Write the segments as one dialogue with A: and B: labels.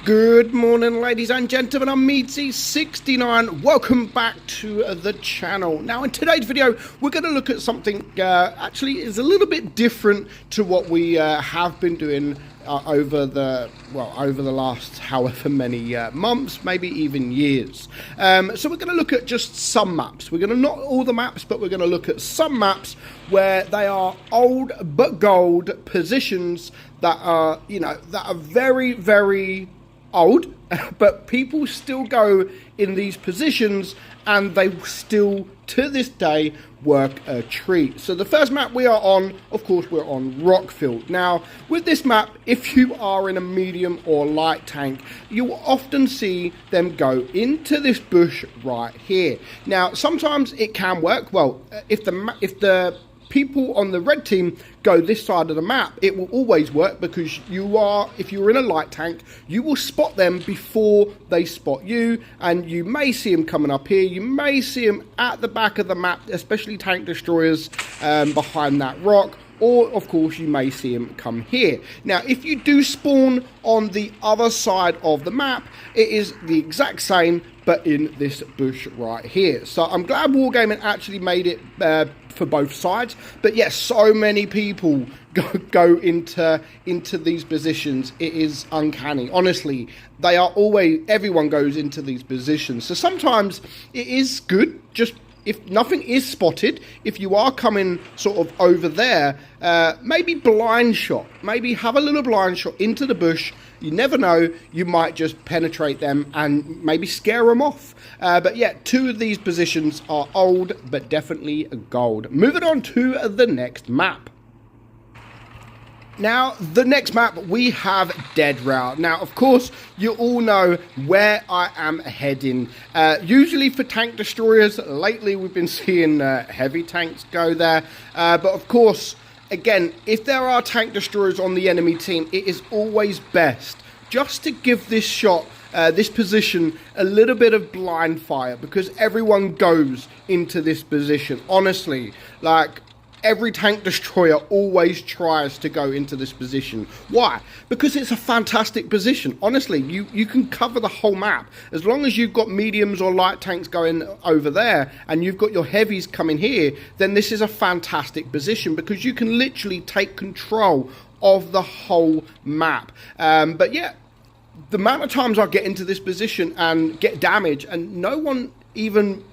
A: Good morning, ladies and gentlemen. I'm meadsyreplays. Welcome back to the channel. Now, in today's video, we're going to look at something actually is a little bit different to what we have been doing over the last however many months, maybe even years. So we're going to look at just some maps. We're going to not all the maps, but we're going to look at some maps where they are old but gold positions that are, that are very, very old, but people still go in these positions and they still to this day work a treat. So the first map we are on, of course, we're on Rockfield. Now with this map, if you are in a medium or light tank, you will often see them go into this bush right here. Now sometimes it can work well if the people on the red team go this side of the map. It will always work because if you're in a light tank, you will spot them before they spot you, and you may see them coming up here, you may see them at the back of the map, especially tank destroyers behind that rock, or of course you may see them come here. Now if you do spawn on the other side of the map, it is the exact same but in this bush right here. So I'm glad Wargaming actually made it for both sides. But yes, so many people go into these positions. It is uncanny. Honestly, they are everyone goes into these positions. So sometimes it is good, just if nothing is spotted, if you are coming sort of over there, maybe blind shot, maybe have a little blind shot into the bush. You never know, you might just penetrate them and maybe scare them off. But yeah, two of these positions are old, but definitely gold. Moving on to the next map. Now, the next map, we have Dead Route. Now, of course, you all know where I am heading. Usually for tank destroyers, lately we've been seeing heavy tanks go there. But of course, again, if there are tank destroyers on the enemy team, it is always best just to give this shot, this position, a little bit of blind fire, because everyone goes into this position. Honestly, like, every tank destroyer always tries to go into this position. Why? Because it's a fantastic position. Honestly, you can cover the whole map. As long as you've got mediums or light tanks going over there and you've got your heavies coming here, then this is a fantastic position because you can literally take control of the whole map. But yeah, the amount of times I get into this position and get damage and no one even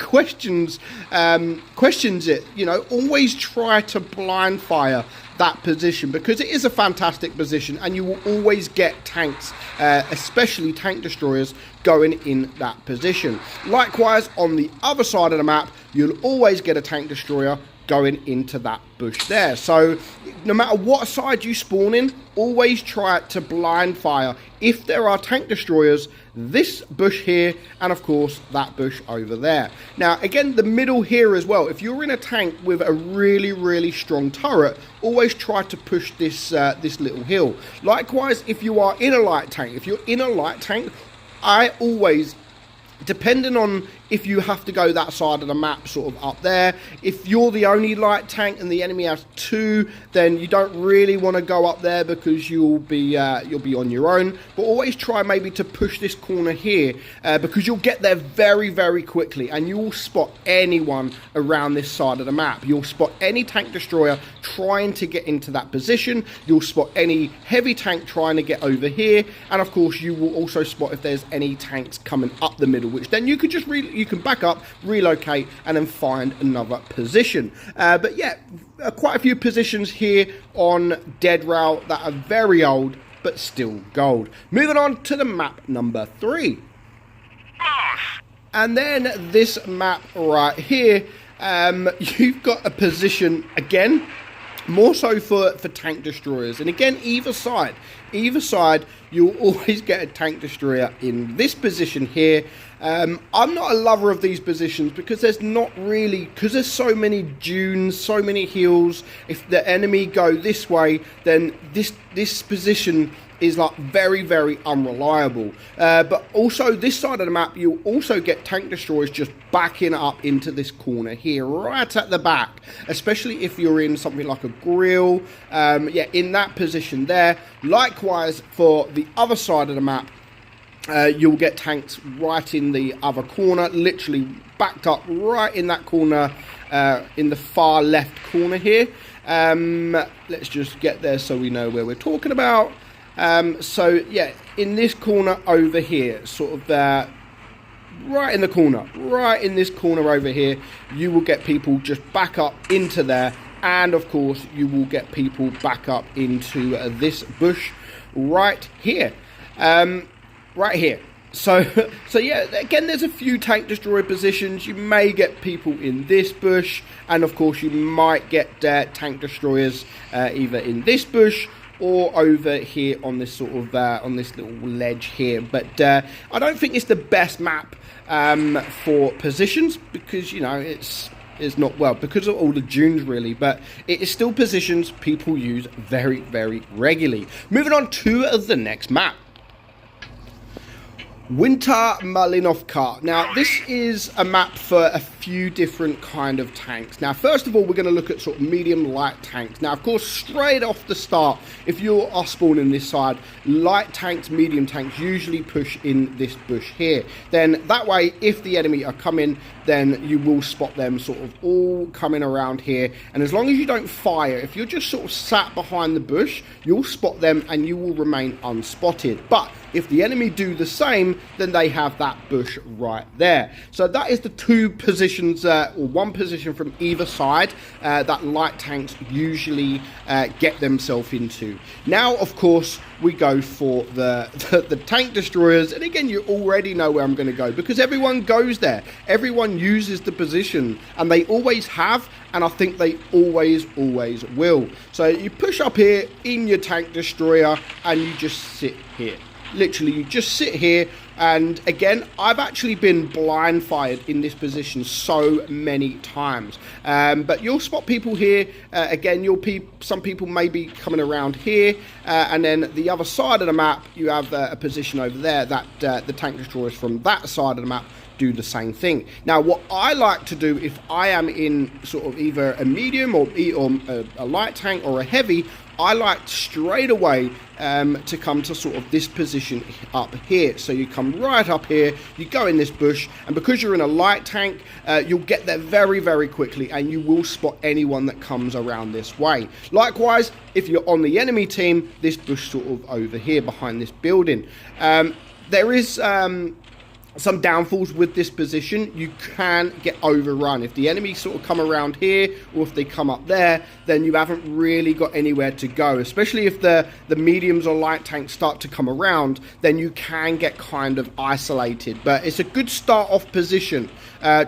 A: questions it, always try to blind fire that position because it is a fantastic position and you will always get tanks, especially tank destroyers, going in that position. Likewise, on the other side of the map, you'll always get a tank destroyer going into that bush there. So no matter what side you spawn in, always try to blind fire if there are tank destroyers, this bush here, and of course that bush over there. Now again, the middle here as well, if you're in a tank with a really, really strong turret, always try to push this this little hill. Likewise, if you are in a light tank, I always, depending on if you have to go that side of the map, sort of up there, if you're the only light tank and the enemy has two, then you don't really want to go up there because you'll be on your own. But always try maybe to push this corner here because you'll get there very, very quickly and you will spot anyone around this side of the map. You'll spot any tank destroyer trying to get into that position. You'll spot any heavy tank trying to get over here, and of course you will also spot if there's any tanks coming up the middle, which then you could just you can back up, relocate, and then find another position. But yeah, quite a few positions here on Dead Route that are very old, but still gold. Moving on to the map number 3. And then this map right here, you've got a position, again, more so for tank destroyers. And again, either side, you'll always get a tank destroyer in this position here. I'm not a lover of these positions because there's so many dunes, so many hills. If the enemy go this way, then this position is like very, very unreliable. But also this side of the map, you'll also get tank destroyers just backing up into this corner here, right at the back, especially if you're in something like a grill, in that position there. Likewise, for the other side of the map, you'll get tanks right in the other corner, literally backed up right in that corner, in the far left corner here. Let's just get there so we know where we're talking about. In this corner over here, sort of right in this corner over here, you will get people just back up into there, and of course you will get people back up into this bush right here. So yeah, again, there's a few tank destroyer positions. You may get people in this bush, and of course you might get tank destroyers either in this bush or over here on this sort of on this little ledge here. But I don't think it's the best map for positions, because it's not, well, because of all the dunes really, but it is still positions people use very, very regularly. Moving on to the next map, Winter Malinovka. Now, this is a map for a few different kind of tanks. Now, first of all, we're going to look at sort of medium light tanks. Now, of course, straight off the start, if you are spawning this side, light tanks, medium tanks usually push in this bush here. Then that way, if the enemy are coming, then you will spot them sort of all coming around here. And as long as you don't fire, if you're just sort of sat behind the bush, you'll spot them and you will remain unspotted. But if the enemy do the same, then they have that bush right there. So that is the two positions, or one position from either side, that light tanks usually get themselves into. Now, of course, we go for the tank destroyers, and again, you already know where I'm going to go, because everyone goes there. Everyone uses the position, and they always have, and I think they always will. So you push up here in your tank destroyer, and you just sit here. Literally, you just sit here, and again, I've actually been blind fired in this position so many times. But you'll spot people here. Again, some people may be coming around here, and then the other side of the map, you have a position over there that the tank destroyers from that side of the map do the same thing. Now, what I like to do if I am in sort of either a medium or a light tank or a heavy, I like straight away to come to sort of this position up here. So you come right up here, you go in this bush, and because you're in a light tank, you'll get there very, very quickly, and you will spot anyone that comes around this way. Likewise, if you're on the enemy team, this bush sort of over here behind this building. There is some downfalls with this position. You can get overrun. If the enemy sort of come around here, or if they come up there, then you haven't really got anywhere to go. Especially if the mediums or light tanks start to come around, then you can get kind of isolated. But it's a good start off position,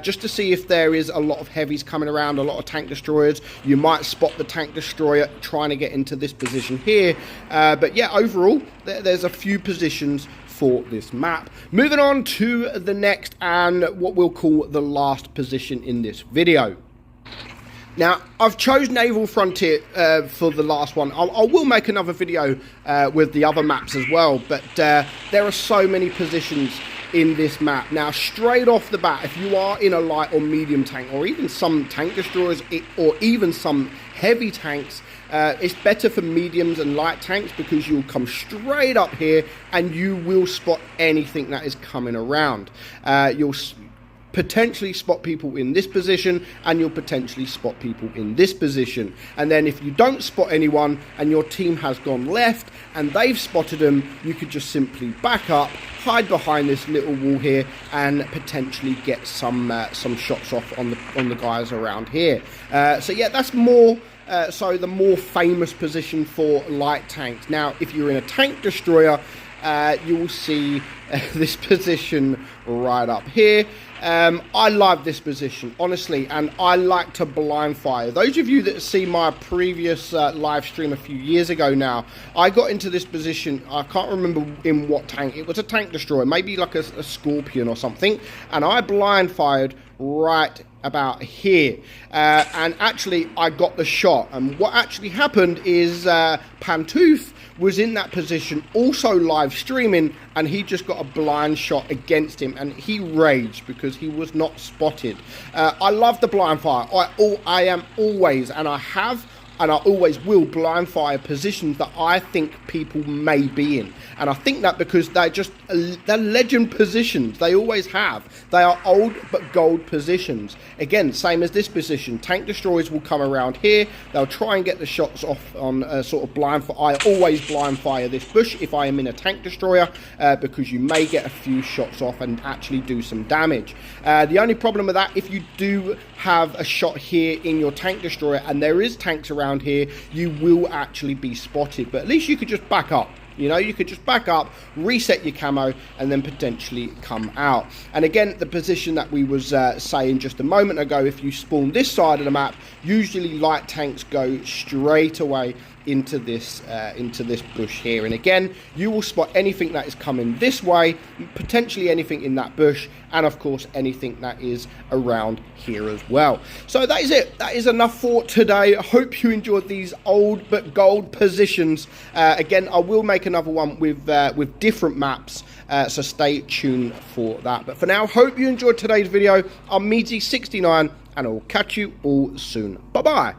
A: just to see if there is a lot of heavies coming around, a lot of tank destroyers. You might spot the tank destroyer trying to get into this position here. But yeah, overall, there's a few positions for this map. Moving on to the next, and what we'll call the last position in this video. Now, I've chose Naval Frontier for the last one. I will make another video with the other maps as well, but there are so many positions in this map. Now, straight off the bat, if you are in a light or medium tank, or even some tank destroyers, or even some heavy tanks, it's better for mediums and light tanks, because you'll come straight up here and you will spot anything that is coming around. You'll potentially spot people in this position, and you'll potentially spot people in this position. And then if you don't spot anyone and your team has gone left and they've spotted them, you could just simply back up, hide behind this little wall here, and potentially get some shots off on the guys around here. So yeah, that's more so the more famous position for light tanks. Now, if you're in a tank destroyer, you will see this position right up here. I love this position, honestly, and I like to blind fire. Those of you that see my previous live stream a few years ago now, I got into this position, I can't remember in what tank, it was a tank destroyer, maybe like a Scorpion or something, and I blind fired right about here, and actually I got the shot. And what actually happened is Pantooth was in that position also live streaming, and he just got a blind shot against him, and he raged because he was not spotted. I love the blind fire. I am always, and I have, and I always will blind fire positions that I think people may be in. And I think that because they're legend positions. They always have. They are old but gold positions. Again, same as this position. Tank destroyers will come around here. They'll try and get the shots off on a sort of blind fire. I always blind fire this bush if I am in a tank destroyer, because you may get a few shots off and actually do some damage. The only problem with that, if you do have a shot here in your tank destroyer and there is tanks around here, you will actually be spotted. But at least you could just back up. You know, you could just back up, reset your camo, and then potentially come out. And again, the position that we was saying just a moment ago, if you spawn this side of the map, usually light tanks go straight away into this bush here. And again, you will spot anything that is coming this way, potentially anything in that bush, and of course anything that is around here as well. So that is it. That is enough for today. I hope you enjoyed these old but gold positions. Again, I will make another one with different maps, so stay tuned for that. But for now, hope you enjoyed today's video. I'm meadsy69, and I'll catch you all soon. Bye bye.